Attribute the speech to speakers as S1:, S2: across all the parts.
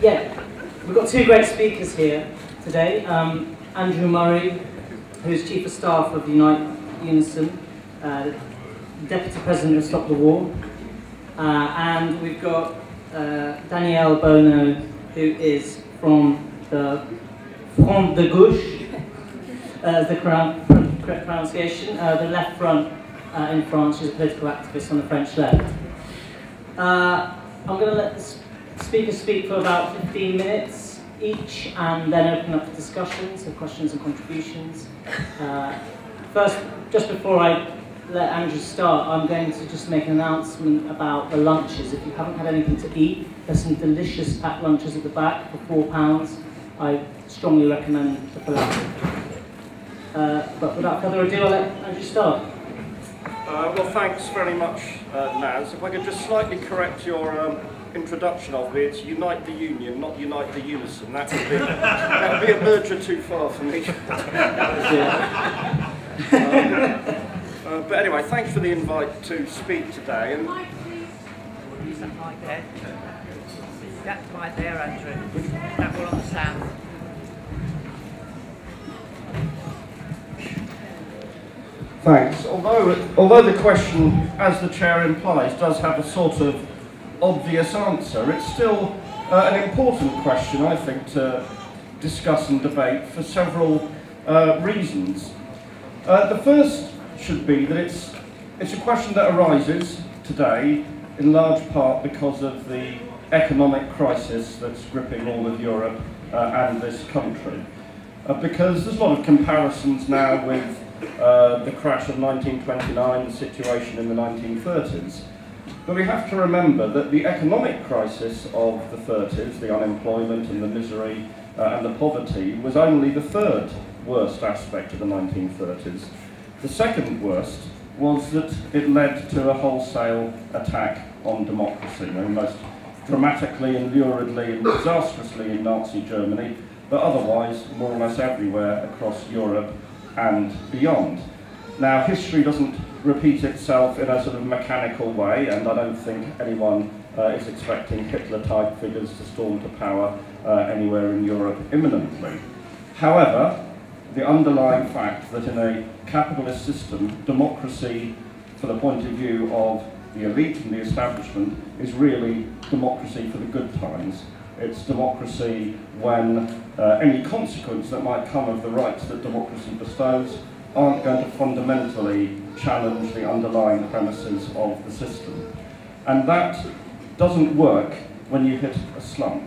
S1: Yeah, we've got two great speakers here today. Andrew Murray, who's Chief of Staff of Unison, Deputy President of Stop the War. And we've got Danielle Bono, who is from the Front de Gauche, the correct pronunciation, the left front in France. She's a political activist on the French left. I'm going to let the speakers speak for about 15 minutes each, and then open up for discussions, so questions and contributions. First, just before I let Andrew start, I'm going to just make an announcement about the lunches. If you haven't had anything to eat, there's some delicious packed lunches at the back for £4. I strongly recommend the falafel. But without further ado, I'll let Andrew start.
S2: Well, thanks very much, Naz. If I could just slightly correct your introduction of me, it's Unite the Union, not Unite the Unison. That would be a merger too far for me. But anyway, thanks for the invite to speak today. And
S3: use that mic there. That mic there, Andrew. That will on the sound.
S2: thanks. Although the question, as the chair implies, does have a sort of obvious answer, it's still an important question, I think, to discuss and debate for several reasons. The first should be that it's a question that arises today in large part because of the economic crisis that's gripping all of Europe and this country. Because there's a lot of comparisons now with the crash of 1929, the situation in the 1930s. But we have to remember that the economic crisis of the 30s, the unemployment and the misery and the poverty, was only the third worst aspect of the 1930s. The second worst was that it led to a wholesale attack on democracy, most dramatically and luridly and disastrously in Nazi Germany, but otherwise more or less everywhere across Europe and beyond. Now, history doesn't repeat itself in a sort of mechanical way, and I don't think anyone is expecting Hitler-type figures to storm to power anywhere in Europe imminently. However, the underlying fact that in a capitalist system, democracy, from the point of view of the elite and the establishment, is really democracy for the good times. It's democracy when any consequence that might come of the rights that democracy bestows aren't going to fundamentally challenge the underlying premises of the system. And that doesn't work when you hit a slump.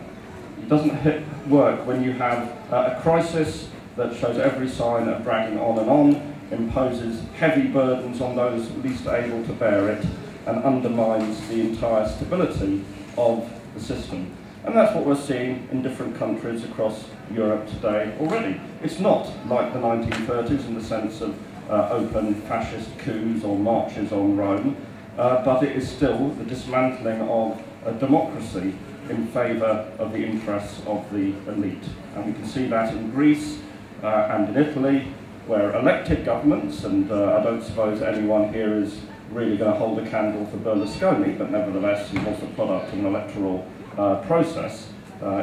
S2: It doesn't work when you have a crisis that shows every sign of dragging on, imposes heavy burdens on those least able to bear it, and undermines the entire stability of the system. And that's what we're seeing in different countries across Europe today already. It's not like the 1930s in the sense of open fascist coups or marches on Rome, but it is still the dismantling of a democracy in favour of the interests of the elite. And we can see that in Greece and in Italy, where elected governments, and I don't suppose anyone here is really going to hold a candle for Berlusconi, but nevertheless he was the product of an electoral process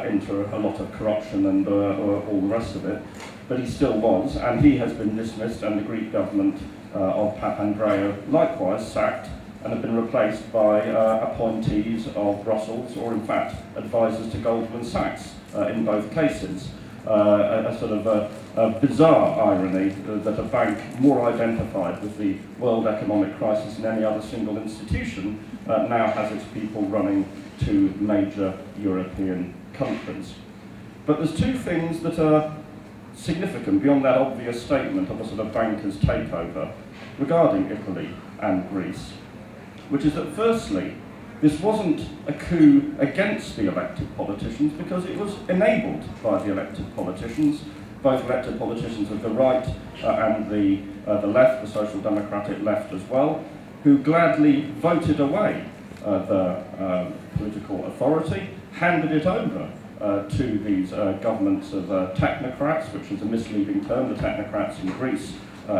S2: into a lot of corruption and all the rest of it. But he still was, and he has been dismissed, and the Greek government of Papandreou likewise sacked and have been replaced by appointees of Brussels, or in fact advisors to Goldman Sachs in both cases. A sort of a bizarre irony that a bank more identified with the world economic crisis than any other single institution now has its people running two major European countries. But there's two things that are significant beyond that obvious statement of a sort of banker's takeover regarding Italy and Greece, which is that firstly, this wasn't a coup against the elected politicians because it was enabled by the elected politicians, both elected politicians of the right and the left, the social democratic left as well, who gladly voted away the political authority, handed it over to these governments of technocrats, which is a misleading term. The technocrats in Greece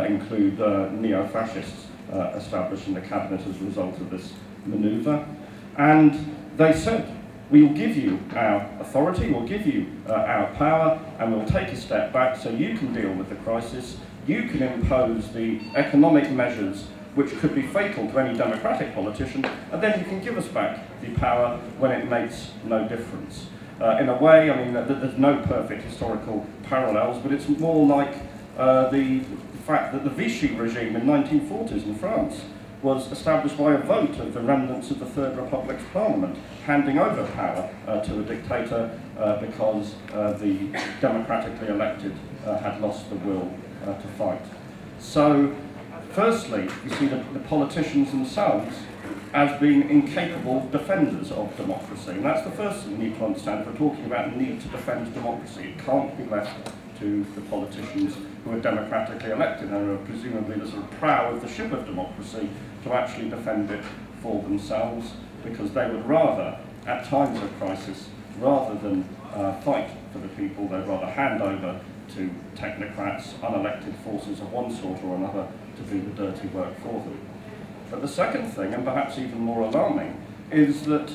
S2: include neo-fascists established in the cabinet as a result of this manoeuvre. And they said we'll give you our authority, we'll give you our power, and we'll take a step back so you can deal with the crisis, you can impose the economic measures which could be fatal to any democratic politician, and then you can give us back the power when it makes no difference. In a way, I mean, there's no perfect historical parallels, but it's more like the fact that the Vichy regime in 1940s in France was established by a vote of the remnants of the Third Republic's parliament, handing over power to a dictator because the democratically elected had lost the will to fight. So, firstly, you see the politicians themselves as being incapable defenders of democracy. And that's the first thing we need to understand if we're talking about the need to defend democracy. It can't be left to the politicians who are democratically elected and are presumably the sort of prow of the ship of democracy to actually defend it for themselves, because they would rather, at times of crisis, rather than fight for the people, they'd rather hand over to technocrats, unelected forces of one sort or another, to do the dirty work for them. But the second thing, and perhaps even more alarming, is that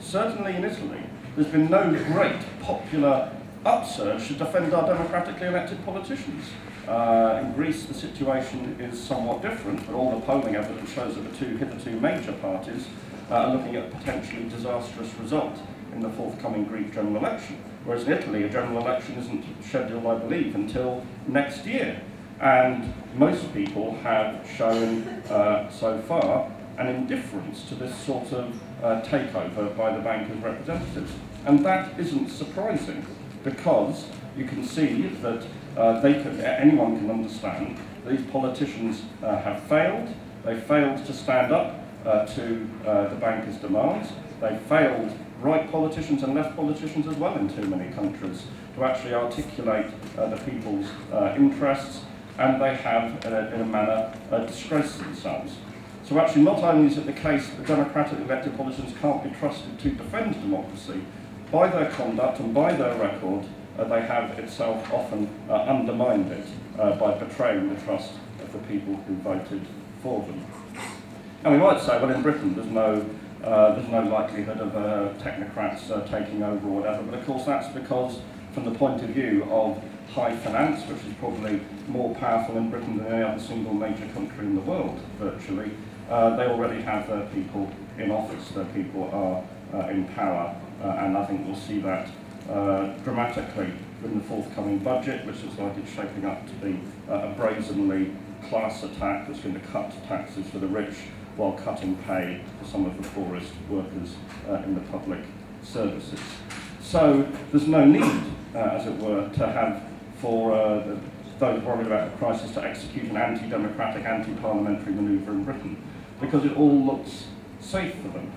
S2: certainly in Italy, there's been no great popular upsurge to defend our democratically elected politicians. In Greece, the situation is somewhat different, but all the polling evidence shows that the two hitherto major parties are looking at a potentially disastrous result in the forthcoming Greek general election. Whereas in Italy, a general election isn't scheduled, I believe, until next year. And most people have shown so far an indifference to this sort of takeover by the bankers' representatives. And that isn't surprising, because you can see that anyone can understand these politicians have failed. They failed to stand up to the bankers' demands. They failed right politicians and left politicians as well in too many countries to actually articulate the people's interests, and they have, in a manner, disgraced themselves. So actually, not only is it the case that the democratically elected politicians can't be trusted to defend democracy, by their conduct and by their record, they have itself often undermined it by betraying the trust of the people who voted for them. And we might say, well, in Britain there's no likelihood of technocrats taking over or whatever, but of course that's because, from the point of view of high finance, which is probably more powerful in Britain than any other single major country in the world, virtually, they already have their people in office, their people are in power, and I think we'll see that dramatically in the forthcoming budget, which looks like it's shaping up to be a brazenly class attack that's going to cut taxes for the rich while cutting pay for some of the poorest workers in the public services. So there's no need, as it were, to have for those worried about the crisis to execute an anti-democratic, anti-parliamentary manoeuvre in Britain, because it all looks safe for them.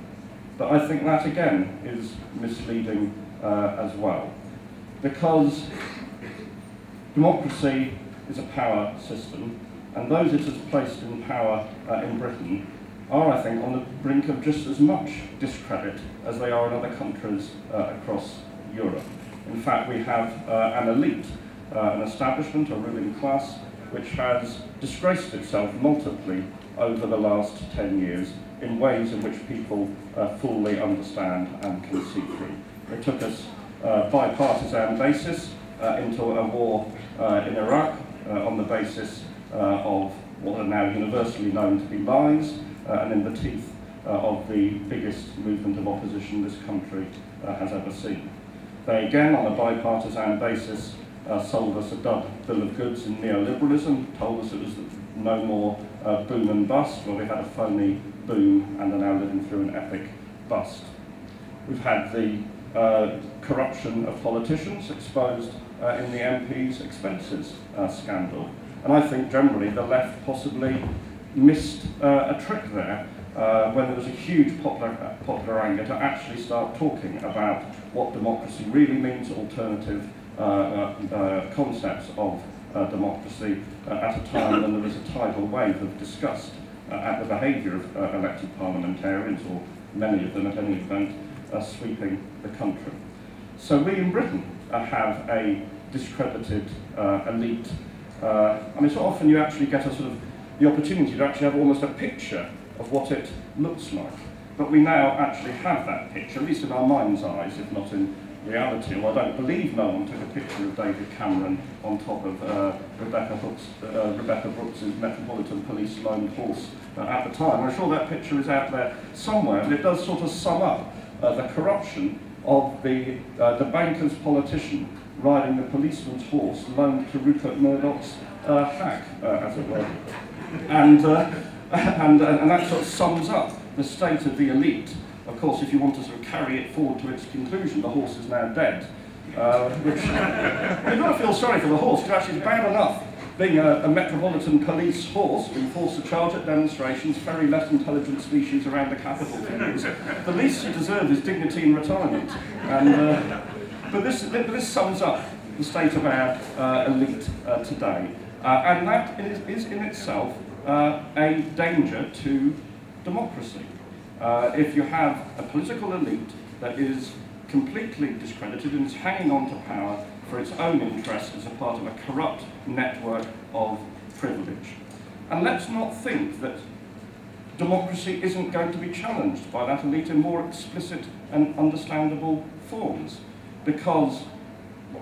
S2: But I think that, again, is misleading as well, because democracy is a power system, and those it has placed in power in Britain are, I think, on the brink of just as much discredit as they are in other countries across Europe. In fact, we have an elite, an establishment, a ruling class, which has disgraced itself multiply over the last 10 years in ways in which people fully understand and can see through. It took us bipartisan basis into a war in Iraq on the basis of what are now universally known to be lies, and in the teeth of the biggest movement of opposition this country has ever seen. They again, on a bipartisan basis, sold us a dud bill of goods in neoliberalism, told us it was no more boom and bust. Well, we had a phony boom and are now living through an epic bust. We've had the corruption of politicians exposed in the MP's expenses scandal. And I think generally the left possibly missed a trick there when there was a huge popular anger to actually start talking about what democracy really means, alternative concepts of democracy at a time when there was a tidal wave of disgust at the behaviour of elected parliamentarians, or many of them at any event, sweeping the country. So we in Britain have a discredited elite. I mean, so often you actually get a sort of the opportunity to actually have almost a picture of what it looks like. but we now actually have that picture, at least in our mind's eyes, if not in reality. Well, I don't believe no one took a picture of David Cameron on top of Rebecca Brooks' Metropolitan Police lone horse at the time. I'm sure that picture is out there somewhere, and it does sort of sum up the corruption of the banker's politician riding the policeman's horse loaned to Rupert Murdoch's hack, as it were. And that sort of sums up the state of the elite. Of course, if you want to sort of carry it forward to its conclusion, the horse is now dead. Which, you've got to feel sorry for the horse, because actually it's bad enough being a Metropolitan Police horse, being forced to charge at demonstrations, ferry less intelligent species around the capital. The least you deserve is dignity in retirement. But this sums up the state of our elite today. And that is in itself a danger to democracy. If you have a political elite that is completely discredited and is hanging on to power for its own interests as a part of a corrupt network of privilege. And let's not think that democracy isn't going to be challenged by that elite in more explicit and understandable forms. Because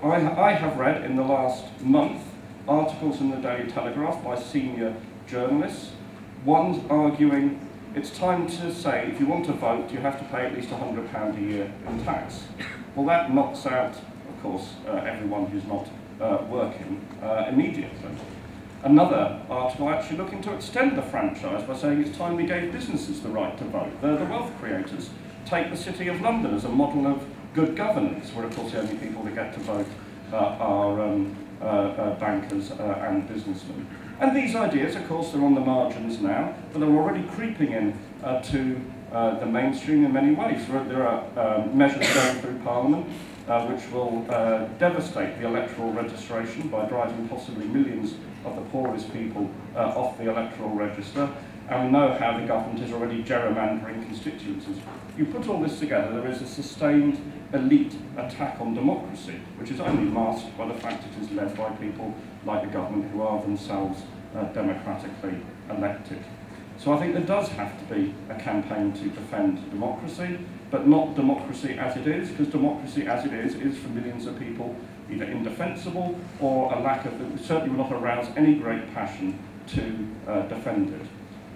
S2: I have read in the last month articles in the Daily Telegraph by senior journalists, one's arguing it's time to say if you want to vote you have to pay at least £100 a year in tax. Well, that knocks out, of course, everyone who's not working immediately. Another article actually looking to extend the franchise by saying it's time we gave businesses the right to vote. They're the wealth creators. Take the City of London as a model of good governance, where of course the only people that get to vote are bankers and businessmen. And these ideas, of course, they're on the margins now, but they're already creeping in to the mainstream in many ways. There are measures going through Parliament which will devastate the electoral registration by driving possibly millions of the poorest people off the electoral register. And we know how the government is already gerrymandering constituencies. You put all this together, there is a sustained elite attack on democracy, which is only masked by the fact it is led by people like the government who are themselves democratically elected. So I think there does have to be a campaign to defend democracy, but not democracy as it is, because democracy as it is for millions of people either indefensible or a lack of, it certainly will not arouse any great passion to defend it.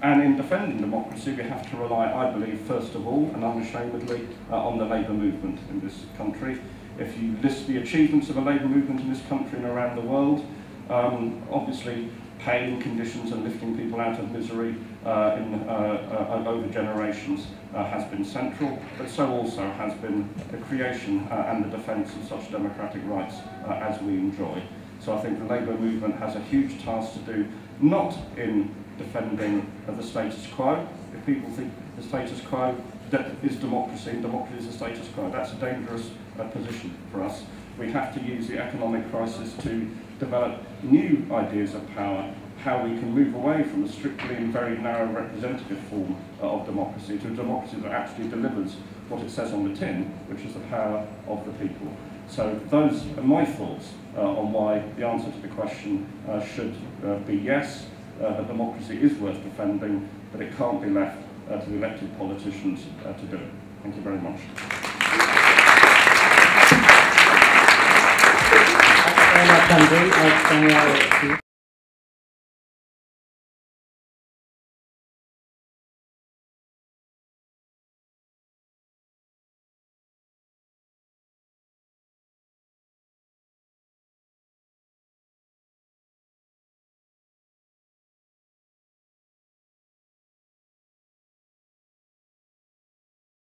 S2: And in defending democracy, we have to rely, I believe, first of all, and unashamedly, on the labour movement in this country. If you list the achievements of a labour movement in this country and around the world, obviously paying conditions and lifting people out of misery over generations has been central, but so also has been the creation and the defence of such democratic rights as we enjoy. So I think the labour movement has a huge task to do, not in defending the status quo. If people think the status quo is democracy and democracy is the status quo, that's a dangerous position for us. We have to use the economic crisis to develop new ideas of power, how we can move away from a strictly and very narrow representative form of democracy to a democracy that actually delivers what it says on the tin, which is the power of the people. So those are my thoughts on why the answer to the question should be yes. That democracy is worth defending, but it can't be left to the elected politicians to do it. Thank you very much.
S1: Thank you very much, Andrew.